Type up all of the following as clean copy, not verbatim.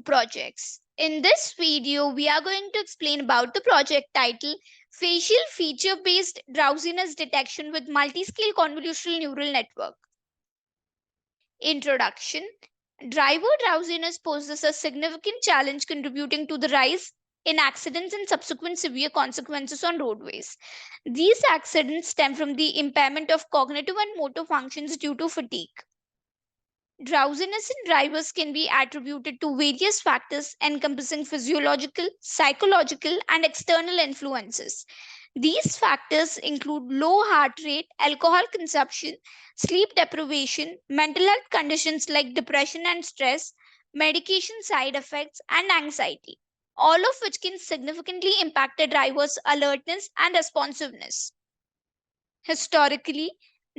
two projects. In this video, we are going to explain about the project title Facial Feature-Based Drowsiness Detection with Multi-Scale Convolutional Neural Network. Introduction. Driver drowsiness poses a significant challenge contributing to the rise in accidents and subsequent severe consequences on roadways. These accidents stem from the impairment of cognitive and motor functions due to fatigue. Drowsiness in drivers can be attributed to various factors encompassing physiological, psychological, and external influences. These factors include low heart rate, alcohol consumption, sleep deprivation, mental health conditions like depression and stress, medication side effects, and anxiety, all of which can significantly impact a driver's alertness and responsiveness. Historically,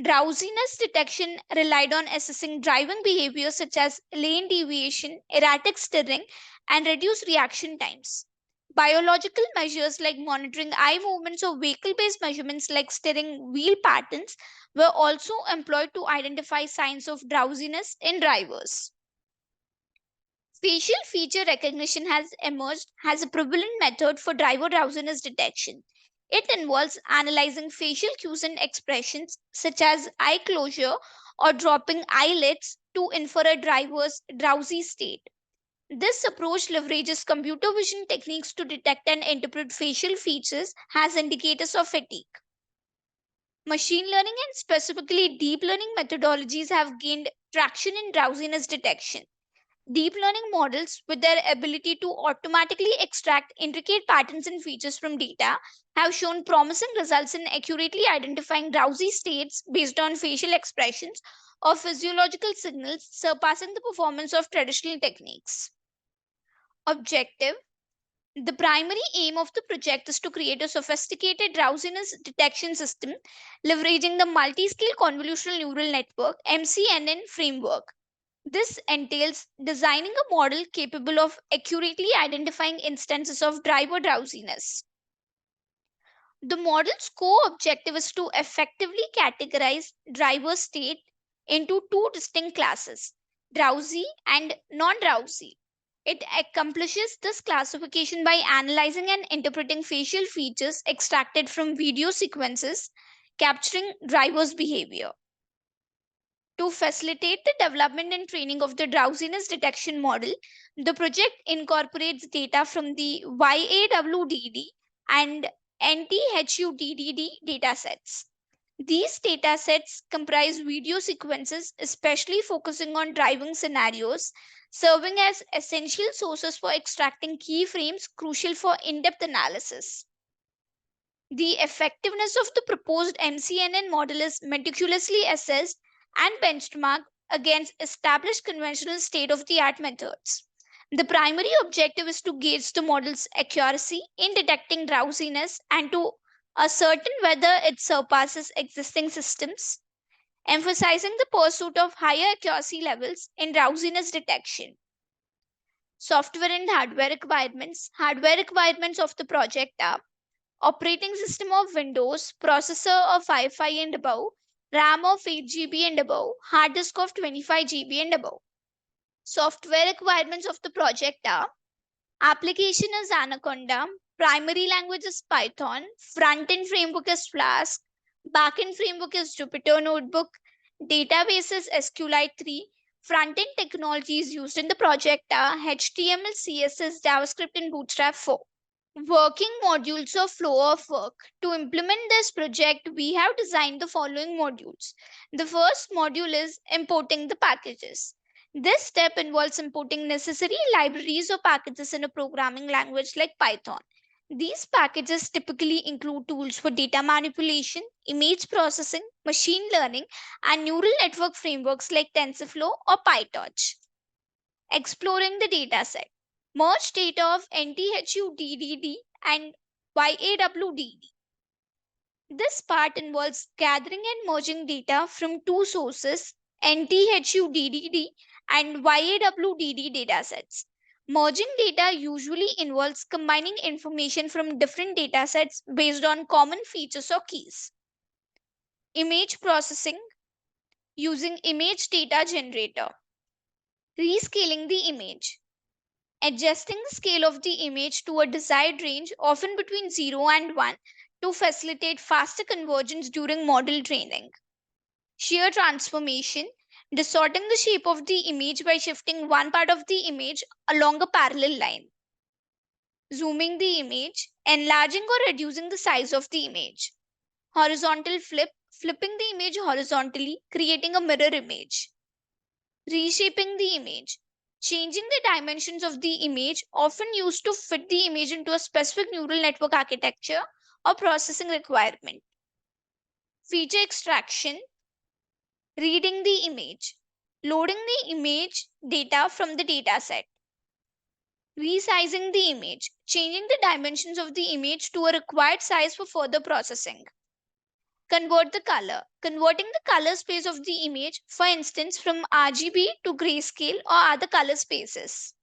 drowsiness detection relied on assessing driving behavior such as lane deviation, erratic steering, and reduced reaction times. Biological measures like monitoring eye movements or vehicle based measurements like steering wheel patterns were also employed to identify signs of drowsiness in drivers. Facial feature recognition has emerged as a prevalent method for driver drowsiness detection. It involves analyzing facial cues and expressions such as eye closure or dropping eyelids to infer a driver's drowsy state. This approach leverages computer vision techniques to detect and interpret facial features as indicators of fatigue. Machine learning and specifically deep learning methodologies have gained traction in drowsiness detection. Deep learning models, with their ability to automatically extract intricate patterns and features from data, have shown promising results in accurately identifying drowsy states based on facial expressions or physiological signals, surpassing the performance of traditional techniques. Objective. The primary aim of the project is to create a sophisticated drowsiness detection system leveraging the multi-scale convolutional neural network (MCNN) framework. This entails designing a model capable of accurately identifying instances of driver drowsiness. The model's core objective is to effectively categorize driver state into two distinct classes, drowsy and non-drowsy. It accomplishes this classification by analyzing and interpreting facial features extracted from video sequences capturing driver's behavior. To facilitate the development and training of the drowsiness detection model, the project incorporates data from the YAWDD and NTHUDDD datasets. These datasets comprise video sequences, especially focusing on driving scenarios, serving as essential sources for extracting key frames crucial for in-depth analysis. The effectiveness of the proposed MCNN model is meticulously assessed and benchmarked against established conventional state-of-the-art methods. The primary objective is to gauge the model's accuracy in detecting drowsiness and to ascertain whether it surpasses existing systems, emphasizing the pursuit of higher accuracy levels in drowsiness detection. Software and hardware requirements. Hardware requirements of the project are operating system of Windows, processor of Wi-Fi and above, RAM of 8 GB and above, hard disk of 25 GB and above. Software requirements of the project are application is Anaconda, primary language is Python, front-end framework is Flask, back-end framework is Jupyter Notebook, database is SQLite 3, front-end technologies used in the project are HTML, CSS, JavaScript, and Bootstrap 4. Working modules or flow of work. To implement this project, we have designed the following modules. The first module is importing the packages. This step involves importing necessary libraries or packages in a programming language like Python. These packages typically include tools for data manipulation, image processing, machine learning, and neural network frameworks like TensorFlow or PyTorch. Exploring the dataset. Merge data of NTHUDDD and YAWDD. This part involves gathering and merging data from two sources, NTHUDDD and YAWDD datasets. Merging data usually involves combining information from different datasets based on common features or keys. Image processing using image data generator. Rescaling the image. adjusting the scale of the image to a desired range, often between 0 and 1, to facilitate faster convergence during model training. Shear transformation, distorting the shape of the image by shifting one part of the image along a parallel line. Zooming the image, enlarging or reducing the size of the image. Horizontal flip, flipping the image horizontally, creating a mirror image. Reshaping the image, changing the dimensions of the image, often used to fit the image into a specific neural network architecture or processing requirement. Feature extraction, reading the image, loading the image data from the dataset. Resizing the image, changing the dimensions of the image to a required size for further processing. Convert the color, converting the color space of the image, for instance, from RGB to grayscale or other color spaces.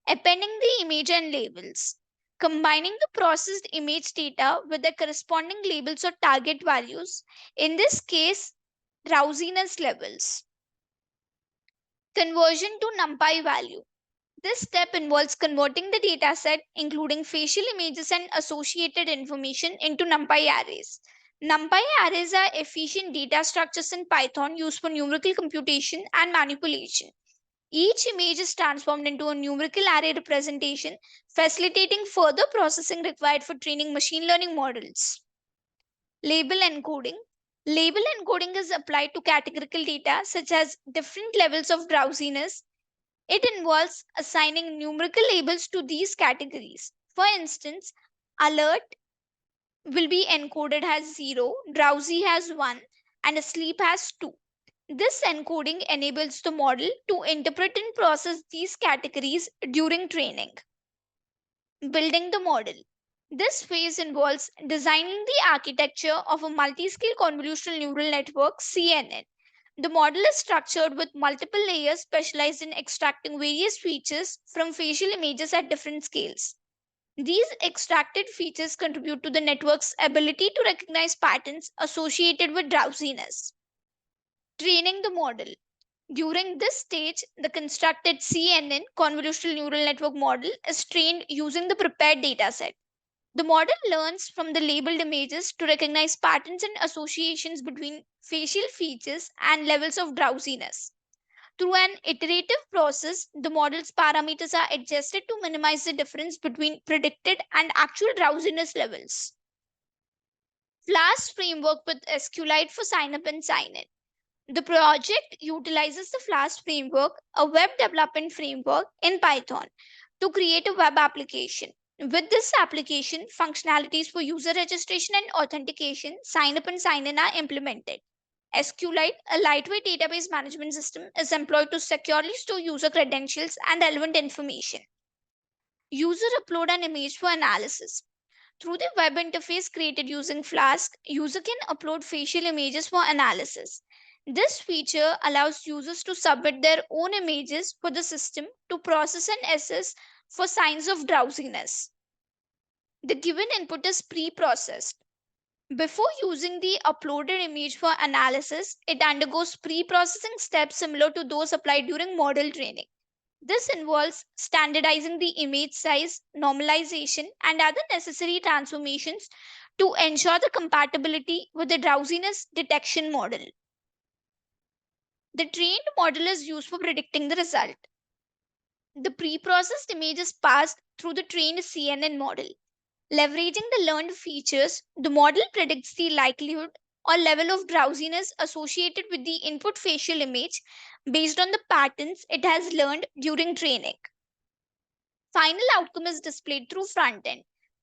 Appending the image and labels, combining the processed image data with the corresponding labels or target values, in this case, drowsiness levels. Conversion to NumPy value. This step involves converting the dataset, including facial images and associated information, into NumPy arrays. NumPy arrays are efficient data structures in Python used for numerical computation and manipulation. Each image is transformed into a numerical array representation, facilitating further processing required for training machine learning models. Label encoding. Label encoding is applied to categorical data such as different levels of drowsiness. It involves assigning numerical labels to these categories. For instance, alert will be encoded as 0, drowsy has 1, and asleep has 2. This encoding enables the model to interpret and process these categories during training. Building the model. This phase involves designing the architecture of a multi-scale convolutional neural network, CNN. The model is structured with multiple layers specialized in extracting various features from facial images at different scales. These extracted features contribute to the network's ability to recognize patterns associated with drowsiness. Training the model. During this stage, the constructed CNN, convolutional neural network model, is trained using the prepared dataset. The model learns from the labeled images to recognize patterns and associations between facial features and levels of drowsiness. Through an iterative process, the model's parameters are adjusted to minimize the difference between predicted and actual drowsiness levels. Flask framework with SQLite for sign up and sign in. The project utilizes the Flask framework, a web development framework in Python, to create a web application. With this application, functionalities for user registration and authentication, sign up and sign in are implemented. SQLite, a lightweight database management system, is employed to securely store user credentials and relevant information. User upload an image for analysis. Through the web interface created using Flask, user can upload facial images for analysis. This feature allows users to submit their own images for the system to process and assess for signs of drowsiness. The given input is pre-processed. Before using the uploaded image for analysis, it undergoes pre-processing steps similar to those applied during model training. This involves standardizing the image size, normalization, and other necessary transformations to ensure the compatibility with the drowsiness detection model. The trained model is used for predicting the result. The pre-processed image is passed through the trained CNN model. Leveraging the learned features, the model predicts the likelihood or level of drowsiness associated with the input facial image based on the patterns it has learned during training. Final outcome is displayed through front end.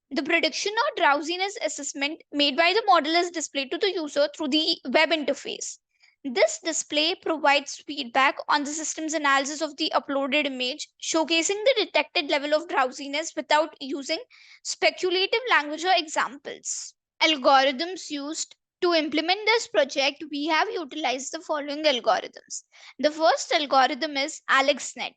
The prediction or drowsiness assessment made by the model is displayed to the user through the web interface. This display provides feedback on the system's analysis of the uploaded image, showcasing the detected level of drowsiness without using speculative language or examples. Algorithms used to implement this project, we have utilized the following algorithms. The first algorithm is AlexNet.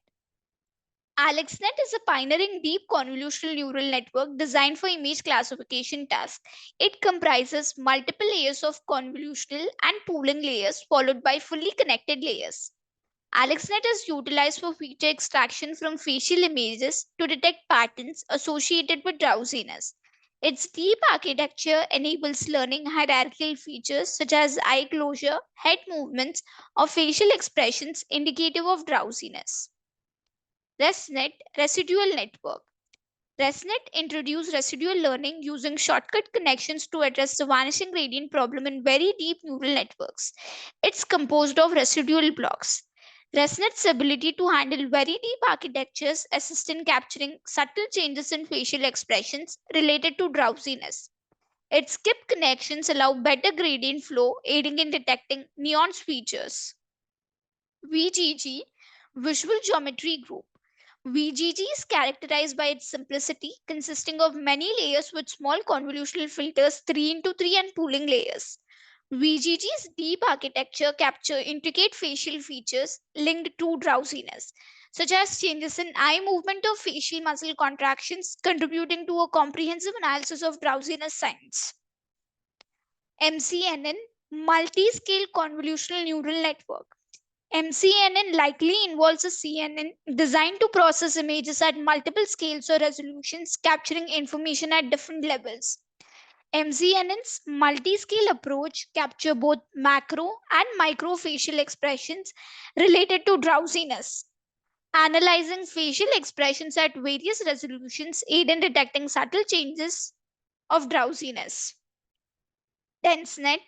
AlexNet is a pioneering deep convolutional neural network designed for image classification tasks. It comprises multiple layers of convolutional and pooling layers followed by fully connected layers. AlexNet is utilized for feature extraction from facial images to detect patterns associated with drowsiness. Its deep architecture enables learning hierarchical features such as eye closure, head movements, or facial expressions indicative of drowsiness. ResNet Residual Network. ResNet introduced residual learning using shortcut connections to address the vanishing gradient problem in very deep neural networks. It's composed of residual blocks. ResNet's ability to handle very deep architectures assists in capturing subtle changes in facial expressions related to drowsiness. Its skip connections allow better gradient flow, aiding in detecting nuanced features. VGG Visual Geometry Group. VGG is characterized by its simplicity, consisting of many layers with small convolutional filters 3 into 3 and pooling layers. VGG's deep architecture capture intricate facial features linked to drowsiness, such as changes in eye movement or facial muscle contractions, contributing to a comprehensive analysis of drowsiness signs. MCNN Multi-Scale Convolutional Neural Network. MCNN likely involves a CNN designed to process images at multiple scales or resolutions, capturing information at different levels. MCNN's multi-scale approach captures both macro and micro facial expressions related to drowsiness. Analyzing facial expressions at various resolutions aid in detecting subtle changes of drowsiness. DenseNet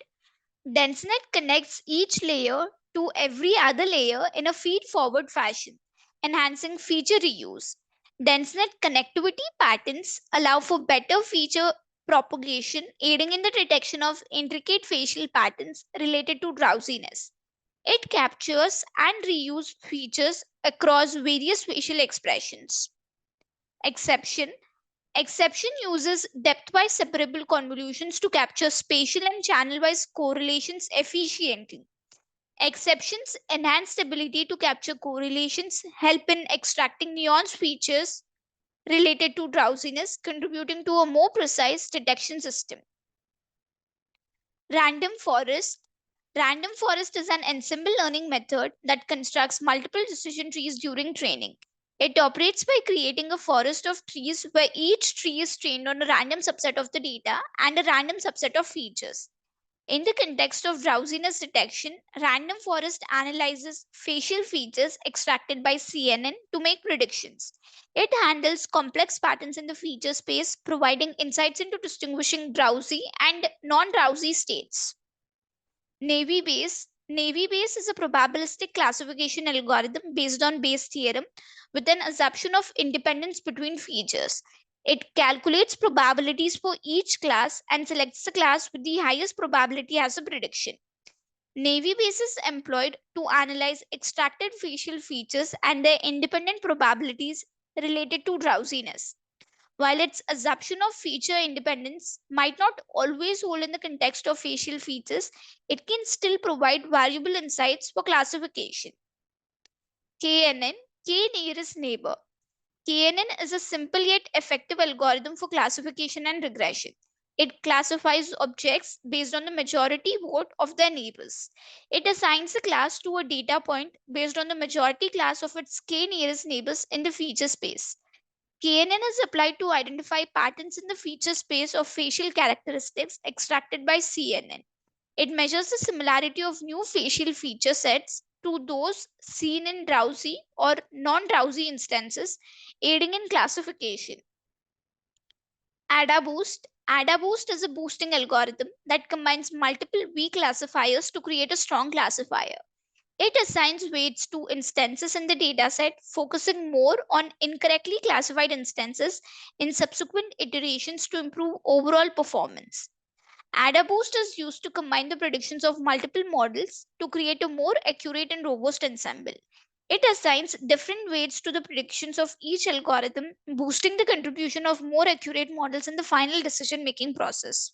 DenseNet connects each layer to every other layer in a feed-forward fashion, enhancing feature reuse. DenseNet connectivity patterns allow for better feature propagation, aiding in the detection of intricate facial patterns related to drowsiness. It captures and reuses features across various facial expressions. Exception Exception uses depth-wise separable convolutions to capture spatial and channel-wise correlations efficiently. Exceptions enhance the ability to capture correlations, help in extracting nuanced features related to drowsiness, contributing to a more precise detection system. Random forest. Random forest is an ensemble learning method that constructs multiple decision trees during training. It operates by creating a forest of trees where each tree is trained on a random subset of the data and a random subset of features. In the context of drowsiness detection, random forest analyzes facial features extracted by CNN to make predictions. It handles complex patterns in the feature space, providing insights into distinguishing drowsy and non-drowsy states. Navy Bayes. Navy Bayes is a probabilistic classification algorithm based on Bayes' theorem with an assumption of independence between features. It calculates probabilities for each class and selects the class with the highest probability as a prediction. Navy Bayes is employed to analyze extracted facial features and their independent probabilities related to drowsiness. While its assumption of feature independence might not always hold in the context of facial features, it can still provide valuable insights for classification. KNN, K nearest neighbor. KNN is a simple yet effective algorithm for classification and regression. It classifies objects based on the majority vote of their neighbors. It assigns a class to a data point based on the majority class of its k nearest neighbors in the feature space. KNN is applied to identify patterns in the feature space of facial characteristics extracted by CNN. It measures the similarity of new facial feature sets to those seen in drowsy or non-drowsy instances, aiding in classification. AdaBoost. AdaBoost is a boosting algorithm that combines multiple weak classifiers to create a strong classifier. It assigns weights to instances in the dataset, focusing more on incorrectly classified instances in subsequent iterations to improve overall performance. AdaBoost is used to combine the predictions of multiple models to create a more accurate and robust ensemble. It assigns different weights to the predictions of each algorithm, boosting the contribution of more accurate models in the final decision making process.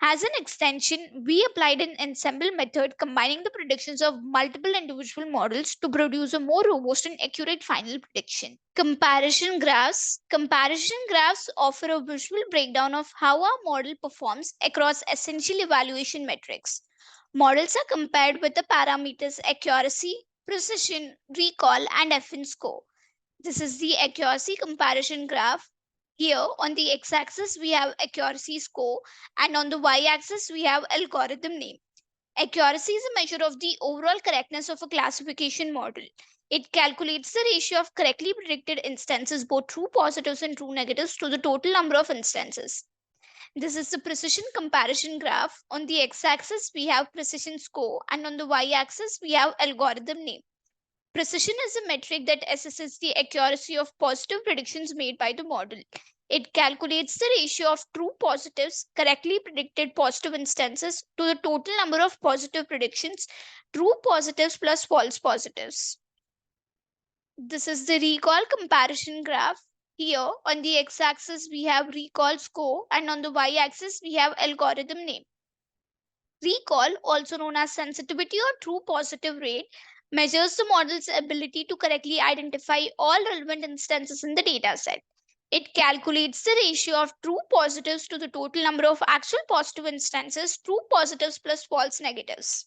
As an extension, we applied an ensemble method combining the predictions of multiple individual models to produce a more robust and accurate final prediction. Comparison graphs. Comparison graphs offer a visual breakdown of how our model performs across essential evaluation metrics. Models are compared with the parameters accuracy, precision, recall, and FN score. This is the accuracy comparison graph. Here on the x-axis we have accuracy score and on the y-axis we have algorithm name. Accuracy is a measure of the overall correctness of a classification model. It calculates the ratio of correctly predicted instances, both true positives and true negatives, to the total number of instances. This is the precision comparison graph. On the x-axis we have precision score and on the y-axis we have algorithm name. Precision is a metric that assesses the accuracy of positive predictions made by the model. It calculates the ratio of true positives, correctly predicted positive instances, to the total number of positive predictions, true positives plus false positives. This is the recall comparison graph. Here on the x-axis we have recall score and on the y-axis we have algorithm name. Recall, also known as sensitivity or true positive rate, measures the model's ability to correctly identify all relevant instances in the dataset. It calculates the ratio of true positives to the total number of actual positive instances, true positives plus false negatives.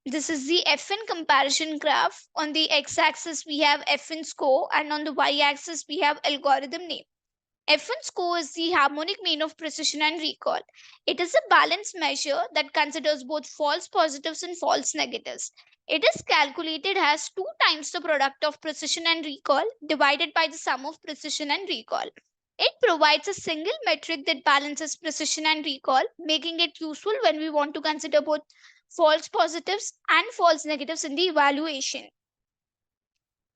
This is the FN comparison graph. On the x-axis we have FN score and on the y-axis we have algorithm name. F1 score is the harmonic mean of precision and recall. It is a balanced measure that considers both false positives and false negatives. It is calculated as 2 times the product of precision and recall divided by the sum of precision and recall. It provides a single metric that balances precision and recall, making it useful when we want to consider both false positives and false negatives in the evaluation.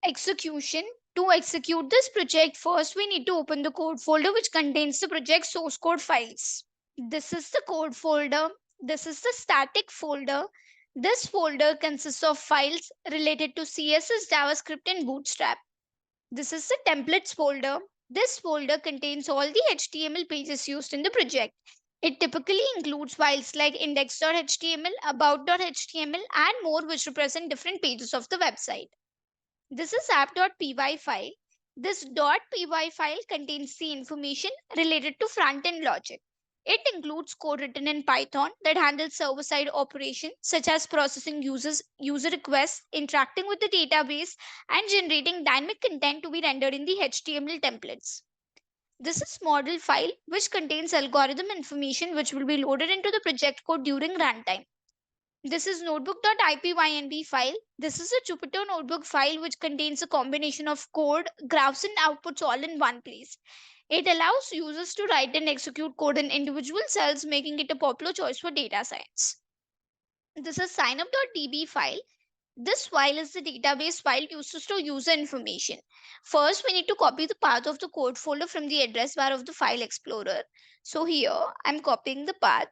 Execution. To execute this project, first we need to open the code folder which contains the project source code files. This is the code folder. This is the static folder. This folder consists of files related to CSS, JavaScript, and Bootstrap. This is the templates folder. This folder contains all the HTML pages used in the project. It typically includes files like index.html, about.html, and more, which represent different pages of the website. This is app.py file. This .py file contains the information related to front-end logic. It includes code written in Python that handles server-side operations such as processing user requests, interacting with the database, and generating dynamic content to be rendered in the HTML templates. This is model file which contains algorithm information which will be loaded into the project code during runtime. This is notebook.ipynb file. This is a Jupyter notebook file which contains a combination of code, graphs, and outputs all in one place. It allows users to write and execute code in individual cells, making it a popular choice for data science. This is signup.db file. This file is the database file used to store user information. First, we need to copy the path of the code folder from the address bar of the file explorer. So here, I'm copying the path.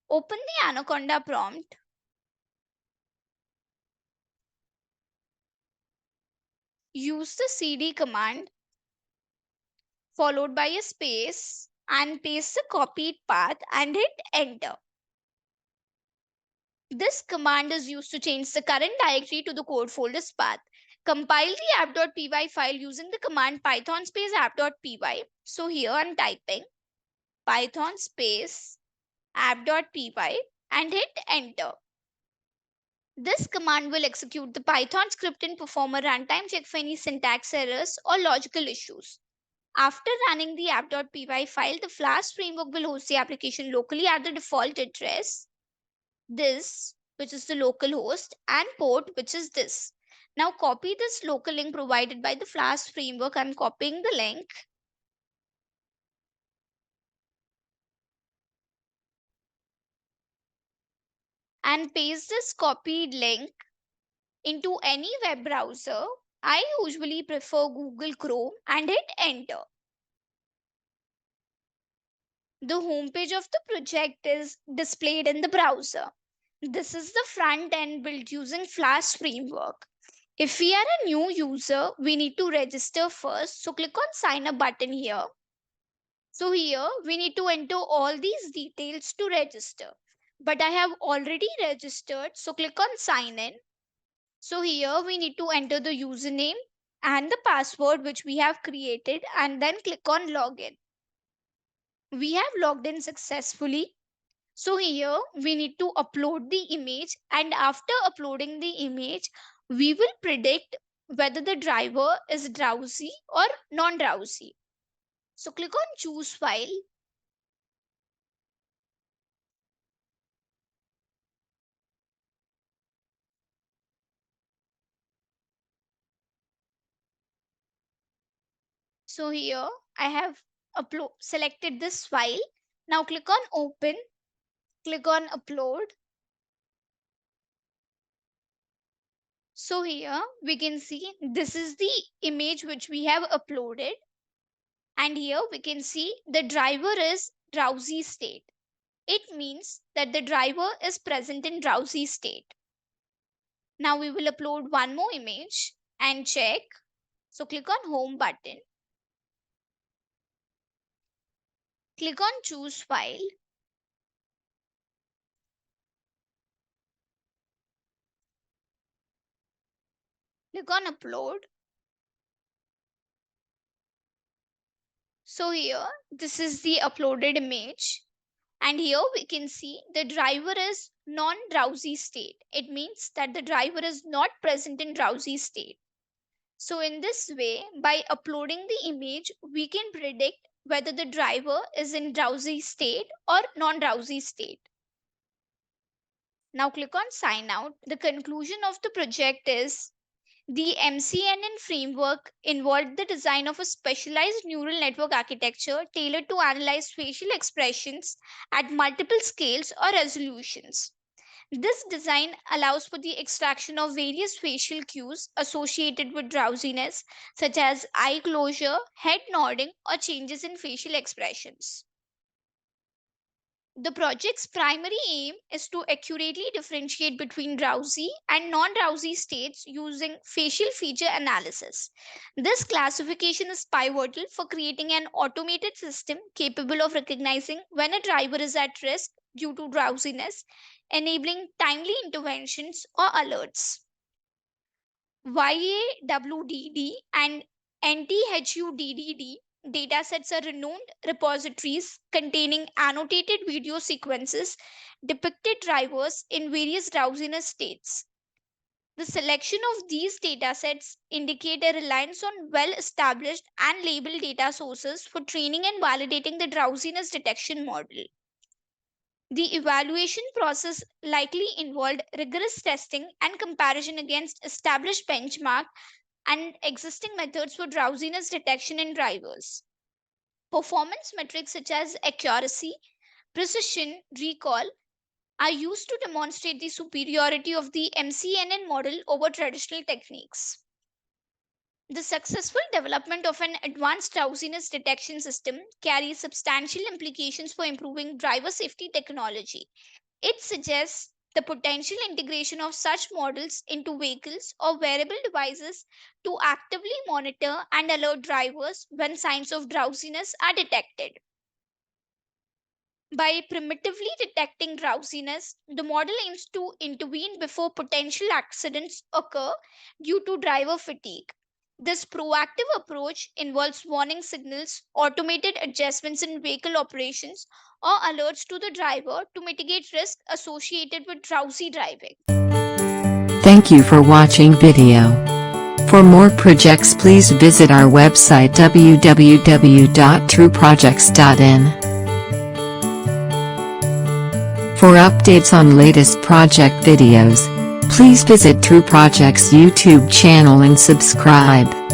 Open the Anaconda prompt. Use the cd command followed by a space and paste the copied path and hit enter. This command is used to change the current directory to the code folder's path. Compile the app.py file using the command python space app.py. So here I'm typing python space app.py and hit enter. This command will execute the Python script and perform a runtime check for any syntax errors or logical issues. After running the app.py file, the Flask framework will host the application locally at the default address, this, which is the local host, and port, which is this. Now copy this local link provided by the Flask framework. I'm copying the link. And paste this copied link into any web browser. I usually prefer Google Chrome and hit enter. The homepage of the project is displayed in the browser. This is the front end built using Flask framework. If we are a new user, we need to register first. So click on sign up button here. So here we need to enter all these details to register. But I have already registered. So click on sign in. So here we need to enter the username and the password which we have created and then click on login. We have logged in successfully. So here we need to upload the image, and after uploading the image, We will predict whether the driver is drowsy or non-drowsy. So click on choose file. So here I have selected this file. Now click on open, click on upload. So here we can see this is the image which we have uploaded, and here we can see the driver is drowsy state. It means that the driver is present in drowsy state. Now we will upload one more image and check. So click on home button. Click on choose file. Click on upload. So here this is the uploaded image, and here we can see the driver is non-drowsy state. It means that the driver is not present in drowsy state. So in this way, by uploading the image, we can predict whether the driver is in drowsy state or non-drowsy state. Now click on sign out. The conclusion of the project is the MCNN framework involved the design of a specialized neural network architecture tailored to analyze facial expressions at multiple scales or resolutions. This design allows for the extraction of various facial cues associated with drowsiness, such as eye closure, head nodding, or changes in facial expressions. The project's primary aim is to accurately differentiate between drowsy and non drowsy states using facial feature analysis. This classification is pivotal for creating an automated system capable of recognizing when a driver is at risk due to drowsiness, enabling timely interventions or alerts. YAWDD and NTHUDDD datasets are renowned repositories containing annotated video sequences depicted drivers in various drowsiness states. The selection of these datasets indicate a reliance on well-established and labeled data sources for training and validating the drowsiness detection model. The evaluation process likely involved rigorous testing and comparison against established benchmark and existing methods for drowsiness detection in drivers. Performance metrics such as accuracy, precision, recall are used to demonstrate the superiority of the MCNN model over traditional techniques. The successful development of an advanced drowsiness detection system carries substantial implications for improving driver safety technology. It suggests the potential integration of such models into vehicles or wearable devices to actively monitor and alert drivers when signs of drowsiness are detected. By primitively detecting drowsiness, the model aims to intervene before potential accidents occur due to driver fatigue. This proactive approach involves warning signals, automated adjustments in vehicle operations, or alerts to the driver to mitigate risk associated with drowsy driving. Thank you for watching video. For more projects please visit our website www.trueprojects.in. For updates on latest project videos, please visit True Projects YouTube channel and subscribe.